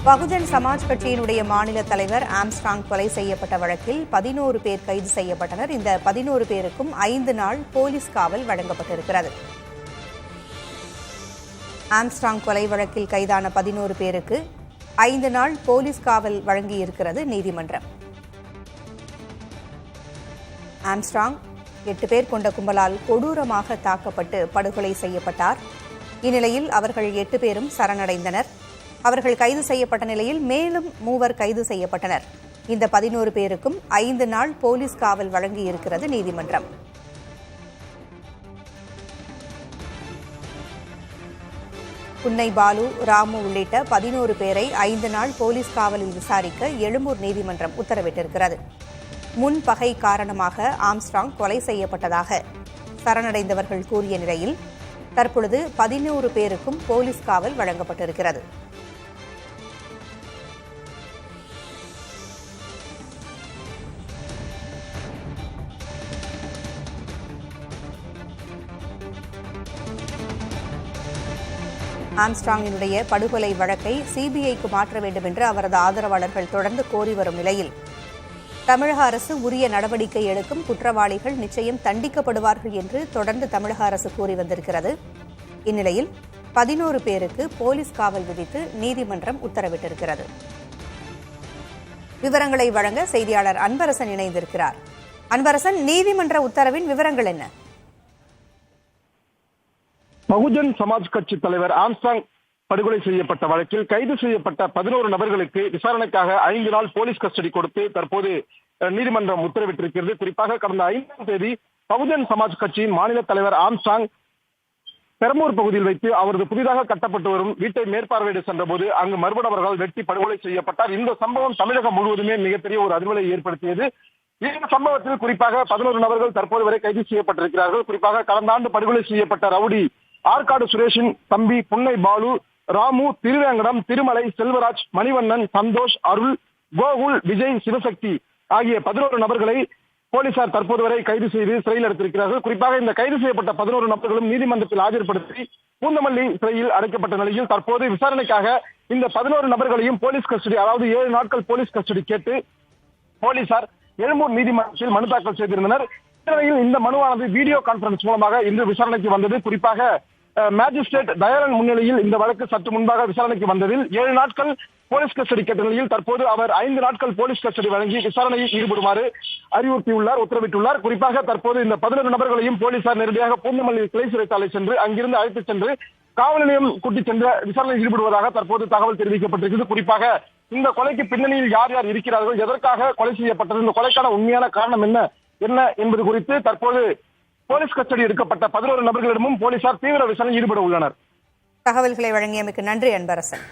பகுஜன் சமாஜ் கட்சியினுடைய மாநில தலைவர் ஆம்ஸ்ட்ராங் கொலை செய்யப்பட்ட வழக்கில் 11 பேர் கைது செய்யப்பட்டனர். இந்த 11 பேருக்கும் 5 நாள் போலீஸ் காவல் வழங்கப்பட்டிருக்கிறது. ஆம்ஸ்ட்ராங் கொலை வழக்கில் கைதான 11 பேருக்கு 5 நாள் போலீஸ் காவல் வழங்கியிருக்கிறது நீதிமன்றம். ஆம்ஸ்ட்ராங் 8 பேர் கொண்ட கும்பலால் கொடூரமாக தாக்கப்பட்டு படுகொலை செய்யப்பட்டார். இந்நிலையில் அவர்கள் 8 பேரும் சரணடைந்தனர். அவர்கள் கைது செய்யப்பட்ட நிலையில் மேலும் 3 கைது செய்யப்பட்டனர். இந்த 11 பேருக்கும் 5 நாள் போலீஸ் காவல் வழங்கியிருக்கிறது நீதிமன்றம். புன்னை பாலு, ராமு உள்ளிட்ட 11 பேரை 5 நாள் போலீஸ் காவலில் விசாரிக்க எழும்பூர் நீதிமன்றம் உத்தரவிட்டிருக்கிறது. முன்பகை காரணமாக ஆம்ஸ்ட்ராங் கொலை செய்யப்பட்டதாக சரணடைந்தவர்கள் கூறிய நிலையில் தற்பொழுது 11 பேருக்கும் போலீஸ் காவல் வழங்கப்பட்டிருக்கிறது. ஆம்ஸ்ட்ராங்கினுடைய படுகொலை வழக்கை சிபிஐக்கு மாற்ற வேண்டும் என்று அவரது ஆதரவாளர்கள் தொடர்ந்து கோரி வரும் நிலையில் தமிழக அரசு உரிய நடவடிக்கை எடுக்கும், குற்றவாளிகள் நிச்சயம் தண்டிக்கப்படுவார்கள் என்று தொடர்ந்து தமிழக அரசு கூறி வந்திருக்கிறது. இந்நிலையில் 11 பேருக்கு போலீஸ் காவல் விதித்து நீதிமன்றம் உத்தரவிட்டிருக்கிறது. விவரங்களை வழங்க செய்தியாளர் அன்பரசன் இணைந்திருக்கிறார். அன்பரசன், நீதிமன்ற உத்தரவின் விவரங்கள் என்ன? பகுஜன் சமாஜ் கட்சி தலைவர் ஆம்ஸ்ட்ராங் படுகொலை செய்யப்பட்ட வழக்கில் கைது செய்யப்பட்ட 11 நபர்களுக்கு விசாரணைக்காக 5 நாள் போலீஸ் கஸ்டடி கொடுத்து தற்போது நீதிமன்றம் உத்தரவிட்டிருக்கிறது. குறிப்பாக கடந்த 5ஆம் தேதி பகுஜன் சமாஜ் கட்சியின் மாநில தலைவர் ஆம்ஸ்ட்ராங் பெரம்பூர் பகுதியில் வைத்து அவரது புதிதாக கட்டப்பட்டு வரும் வீட்டை மேற்பார்வையிட சென்றபோது அங்கு மர்ம நபர்களால் வெட்டி படுகொலை செய்யப்பட்டார். இந்த சம்பவம் தமிழகம் முழுவதுமே மிகப்பெரிய ஒரு அதிர்வலை ஏற்படுத்தியது. இந்த சம்பவத்தில் குறிப்பாக 11 நபர்கள் தற்போது வரை கைது செய்யப்பட்டிருக்கிறார்கள். குறிப்பாக கடந்த ஆண்டு படுகொலை செய்யப்பட்ட ரவுடி ஆற்காடு சுரேஷின் தம்பி புன்னை பாலு, ராமு, திருவேங்கடம், திருமலை, செல்வராஜ், மணிவண்ணன், சந்தோஷ், அருள், கோகுல், விஜய், சிவசக்தி ஆகிய 11 நபர்களை போலீசார் தற்போது வரை கைது செய்து சிறையில் அடைத்திருக்கிறார்கள். குறிப்பாக இந்த கைது செய்யப்பட்ட 11 நபர்களும் நீதிமன்றத்தில் ஆஜர்படுத்தி பூந்தமல்லி சிறையில் அடைக்கப்பட்ட நிலையில் தற்போது விசாரணைக்காக இந்த 11 நபர்களையும் போலீஸ் கஸ்டடி, அதாவது 7 நாட்கள் போலீஸ் கஸ்டடி கேட்டு போலீசார் எழும்பூர் நீதிமன்றத்தில் மனு தாக்கல் செய்திருந்தனர். இந்த மனுவானது வீடியோ கான்பரன்ஸ் மூலமாக இன்று விசாரணைக்கு வந்தது. குறிப்பாக மேஜிஸ்ட்ரேட் தயாளன் முன்னிலையில் இந்த வழக்கு சற்று முன்பாக விசாரணைக்கு வந்ததில் 7 நாட்கள் போலீஸ் கஸ்டடி கேட்ட நிலையில் தற்போது அவர் 5 நாட்கள் போலீஸ் கஸ்டடி வழங்கி விசாரணையில் ஈடுபடுமாறு அறிவுறுத்தியுள்ளார், உத்தரவிட்டுள்ளார். குறிப்பாக தற்போது இந்த 11 நபர்களையும் போலீசார் நேரடியாக பூந்தமல்லி கிளை சிறைச்சாலை சென்று அங்கிருந்து அழைத்துச் சென்று காவல் நிலையம் கூட்டிச் சென்று விசாரணையில் ஈடுபடுவதாக தற்போது தகவல் தெரிவிக்கப்பட்டிருக்கிறது. குறிப்பாக இந்த கொலைக்கு பின்னணியில் யார் யார் இருக்கிறார்கள், எதற்காக கொலை செய்யப்பட்டது, இந்த கொலைக்கான உண்மையான காரணம் என்ன என்பது குறித்து தற்போது போலீஸ் கஸ்டடி எடுக்கப்பட்ட 11 நபர்களிடமும் போலீசார் தீவிர விசாரணையில் ஈடுபட உள்ளனர். தகவல்களை வழங்கியமைக்கு நன்றி அன்பரசன்.